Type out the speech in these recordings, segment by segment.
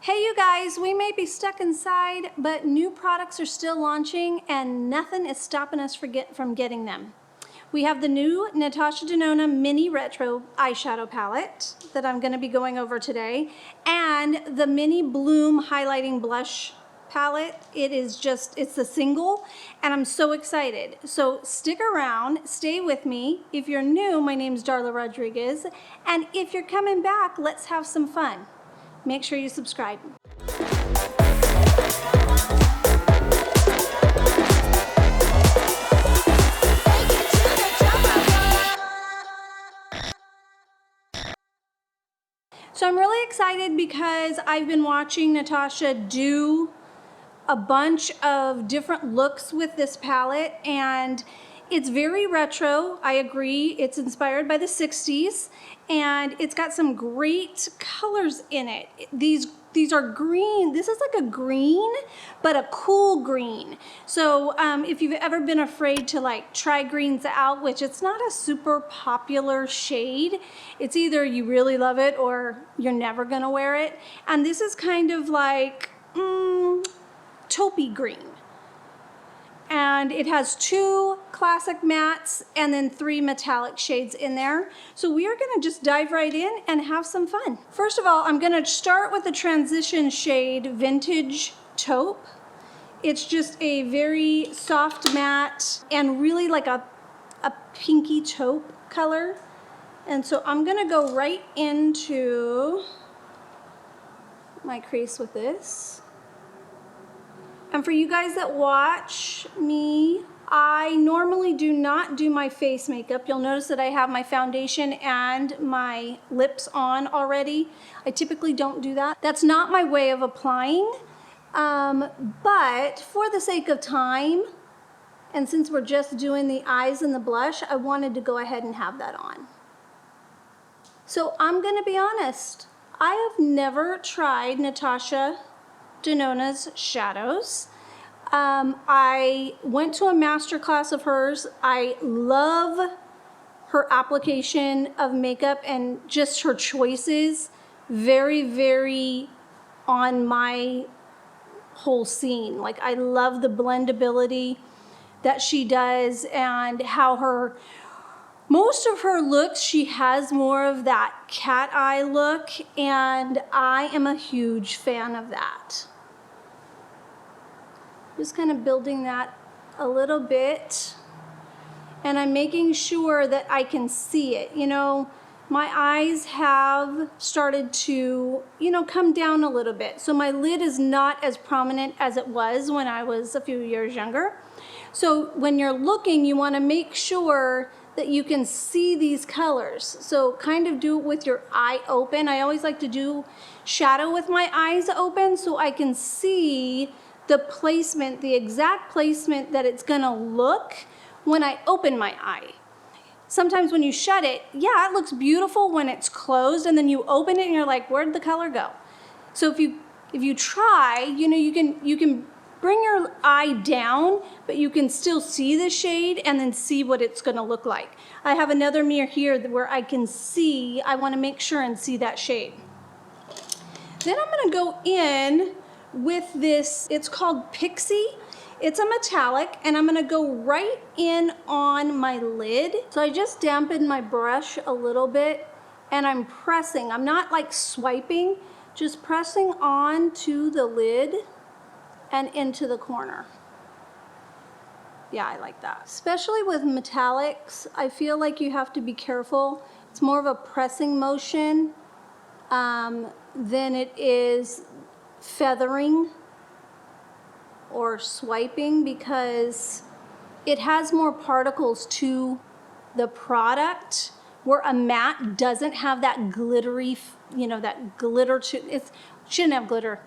Hey you guys, we may be stuck inside, but new products are still launching and nothing is stopping us from getting them. We have the new Natasha Denona Mini Retro Eyeshadow Palette that I'm going to be going over today, and the Mini Bloom Highlighting Blush Palette. It's the single, and I'm so excited. So stick around, stay with me. If you're new, my name's Darla Rodriguez, and if you're coming back, let's have some fun. Make sure you subscribe. So I'm really excited because I've been watching Natasha do a bunch of different looks with this palette, and it's very retro. I agree. It's inspired by the 60s, and it's got some great colors in it. These are green. This is like a green, but a cool green. So if you've ever been afraid to like try greens out, which it's not a super popular shade, it's either you really love it or you're never gonna wear it. And this is kind of like, taupey green. And it has 2 classic mattes and then 3 metallic shades in there. So we are gonna just dive right in and have some fun. First of all, I'm gonna start with the transition shade Vintage Taupe. It's just a very soft matte and really like a pinky taupe color. And so I'm gonna go right into my crease with this. And for you guys that watch me, I normally do not do my face makeup. You'll notice that I have my foundation and my lips on already. I typically don't do that. That's not my way of applying, but for the sake of time, and since we're just doing the eyes and the blush, I wanted to go ahead and have that on. So I'm gonna be honest, I have never tried Natasha Denona's shadows. I went to a master class of hers. I love her application of makeup and just her choices. Very, very on my whole scene. Like, I love the blendability that she does and how most of her looks, she has more of that cat eye look, and I am a huge fan of that. Just kind of building that a little bit, and I'm making sure that I can see it. You know, my eyes have started to, come down a little bit. So my lid is not as prominent as it was when I was a few years younger. So when you're looking, you want to make sure that you can see these colors. So kind of do it with your eye open. I always like to do shadow with my eyes open so I can see the placement, the exact placement that it's gonna look when I open my eye. Sometimes when you shut it, yeah, it looks beautiful when it's closed, and then you open it and you're like, where'd the color go? So if you try, you can bring your eye down, but you can still see the shade and then see what it's gonna look like. I have another mirror here where I can see, I wanna make sure and see that shade. Then I'm gonna go in with this, it's called Pixie. It's a metallic, and I'm gonna go right in on my lid. So I just dampened my brush a little bit, and I'm pressing. I'm not like swiping, just pressing onto the lid and into the corner. Yeah, I like that. Especially with metallics, I feel like you have to be careful. It's more of a pressing motion than it is feathering or swiping, because it has more particles to the product, where a matte doesn't have that glittery, that glitter it shouldn't have glitter.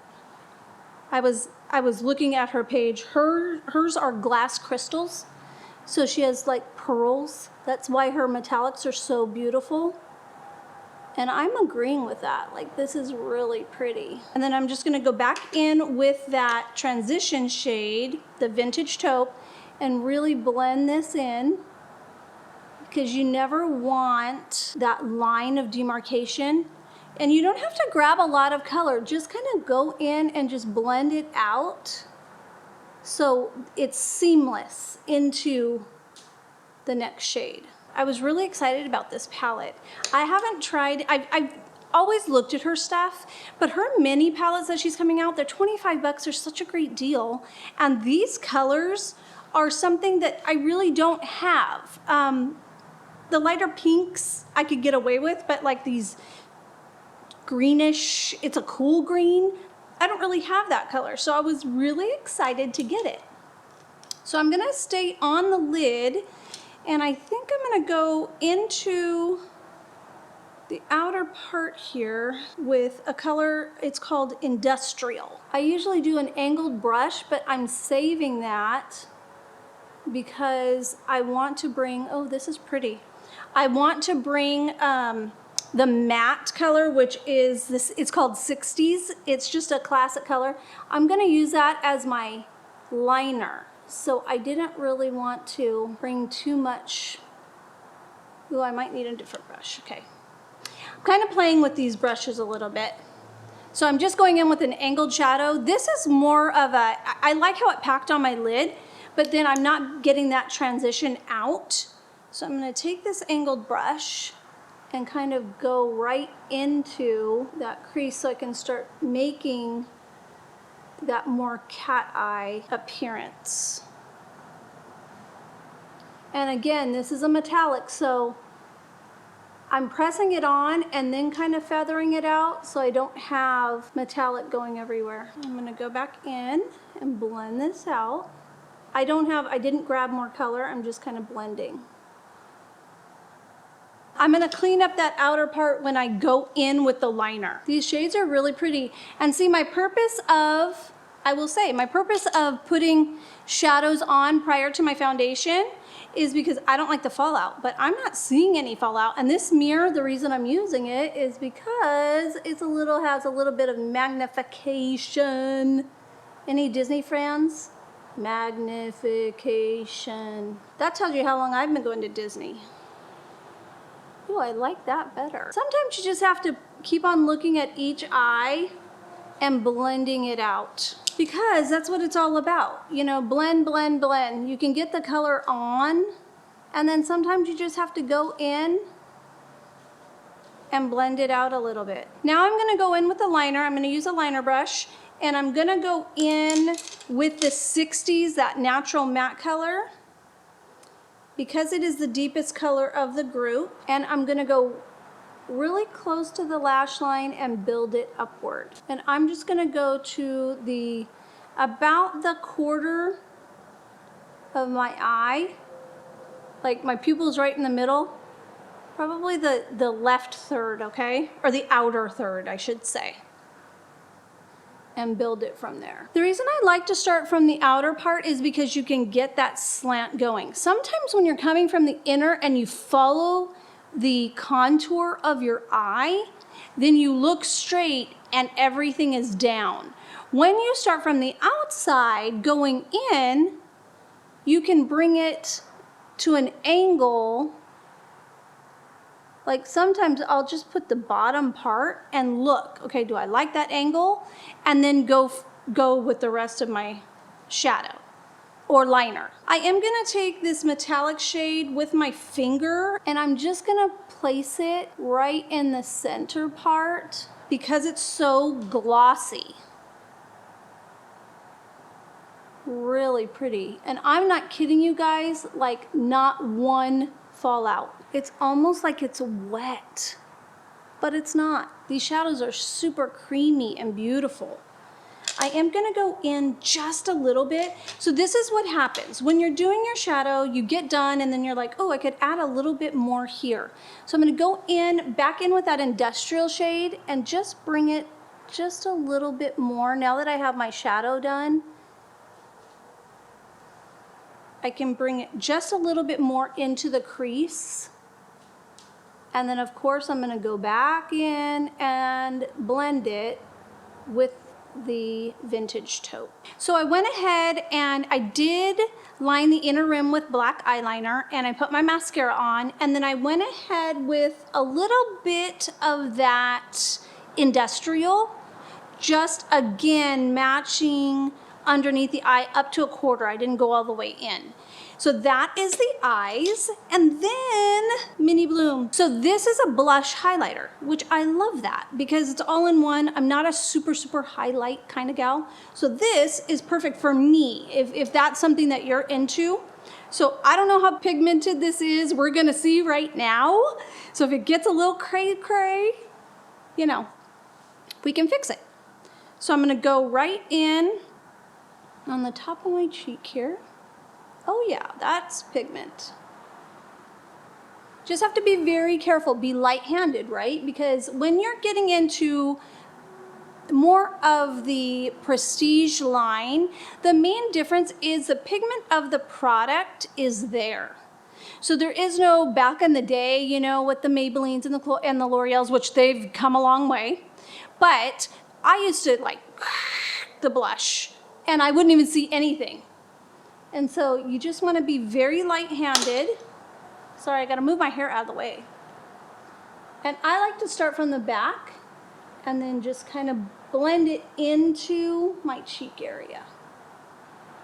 I was looking at her page. Hers are glass crystals, so she has like pearls. That's why her metallics are so beautiful. And I'm agreeing with that. Like, this is really pretty. And then I'm just gonna go back in with that transition shade, the Vintage Taupe, and really blend this in, because you never want that line of demarcation. And you don't have to grab a lot of color, just kind of go in and just blend it out so it's seamless into the next shade. I was really excited about this palette. I haven't tried, I've always looked at her stuff, but her mini palettes that she's coming out, they're 25 bucks, they're such a great deal. And these colors are something that I really don't have. The lighter pinks I could get away with, but like these greenish, it's a cool green, I don't really have that color. So I was really excited to get it. So I'm gonna stay on the lid, and I think I'm gonna go into the outer part here with a color, it's called Industrial. I usually do an angled brush, but I'm saving that because I want to bring, oh, this is pretty. I want to bring the matte color, which is this, it's called 60s. It's just a classic color. I'm gonna use that as my liner. So I didn't really want to bring too much. Ooh, I might need a different brush, okay. I'm kind of playing with these brushes a little bit. So I'm just going in with an angled shadow. This is more of a, I like how it packed on my lid, but then I'm not getting that transition out. So I'm gonna take this angled brush and kind of go right into that crease so I can start making that more cat eye appearance. And again, this is a metallic, so I'm pressing it on and then kind of feathering it out so I don't have metallic going everywhere. I'm gonna go back in and blend this out. I didn't grab more color, I'm just kind of blending. I'm gonna clean up that outer part when I go in with the liner. These shades are really pretty. And see, my purpose of putting shadows on prior to my foundation is because I don't like the fallout, but I'm not seeing any fallout. And this mirror, the reason I'm using it is because it's has a little bit of magnification. Any Disney fans? Magnification. That tells you how long I've been going to Disney. Oh, I like that better. Sometimes you just have to keep on looking at each eye and blending it out because that's what it's all about. You know, blend, blend, blend. You can get the color on and then sometimes you just have to go in and blend it out a little bit. Now I'm gonna go in with the liner. I'm gonna use a liner brush and I'm gonna go in with the 60s, that natural matte color, because it is the deepest color of the group, and I'm gonna go really close to the lash line and build it upward. And I'm just gonna go to about the quarter of my eye, like my pupil's right in the middle, probably the left third, okay? Or the outer third, I should say. And build it from there. The reason I like to start from the outer part is because you can get that slant going. Sometimes when you're coming from the inner and you follow the contour of your eye, then you look straight and everything is down. When you start from the outside going in, you can bring it to an angle. Like sometimes I'll just put the bottom part and look, okay, do I like that angle? And then go with the rest of my shadow or liner. I am gonna take this metallic shade with my finger and I'm just gonna place it right in the center part because it's so glossy. Really pretty. And I'm not kidding you guys, like not one fallout. It's almost like it's wet, but it's not. These shadows are super creamy and beautiful. I am gonna go in just a little bit. So this is what happens. When you're doing your shadow, you get done and then you're like, oh, I could add a little bit more here. So I'm gonna go back in with that industrial shade and just bring it just a little bit more. Now that I have my shadow done, I can bring it just a little bit more into the crease. And then of course I'm gonna go back in and blend it with the vintage taupe. So I went ahead and I did line the inner rim with black eyeliner, and I put my mascara on, and then I went ahead with a little bit of that industrial, just again matching underneath the eye up to a quarter. I didn't go all the way in. So that is the eyes, and then Mini Bloom. So this is a blush highlighter, which I love that because it's all in one. I'm not a super highlight kind of gal. So this is perfect for me if that's something that you're into. So I don't know how pigmented this is. We're gonna see right now. So if it gets a little cray, you know, we can fix it. So I'm gonna go right in on the top of my cheek here. Oh yeah, that's pigment. Just have to be very careful, be light-handed, right? Because when you're getting into more of the prestige line, the main difference is the pigment of the product is there. So there is no back in the day, you know, with the Maybellines and the L'Oreals, which they've come a long way. But I used to like the blush and I wouldn't even see anything. And so you just want to be very light-handed. Sorry, I got to move my hair out of the way. And I like to start from the back and then just kind of blend it into my cheek area.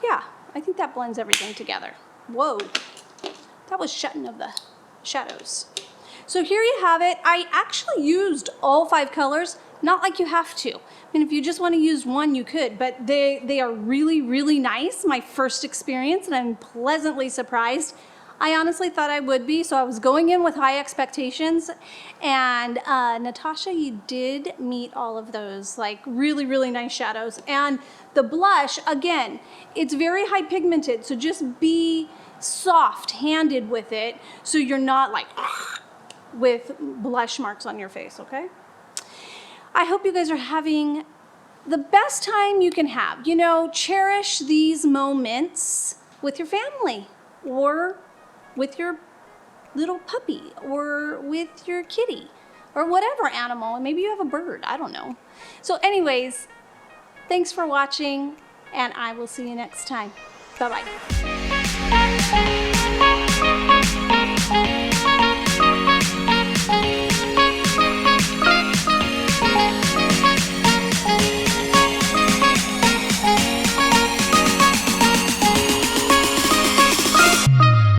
Yeah, I think that blends everything together. Whoa, that was shutting of the shadows. So here you have it. I actually used all 5 colors, not like you have to. I mean, if you just want to use one, you could, but they are really nice. My first experience, and I'm pleasantly surprised. I honestly thought I would be, so I was going in with high expectations, and Natasha, you did meet all of those, like really nice shadows. And the blush, again, it's very high pigmented, so just be soft-handed with it so you're not like with blush marks on your face, okay? I hope you guys are having the best time you can have. You know, cherish these moments with your family or with your little puppy or with your kitty or whatever animal. And maybe you have a bird, I don't know. So anyways, thanks for watching and I will see you next time. Bye-bye.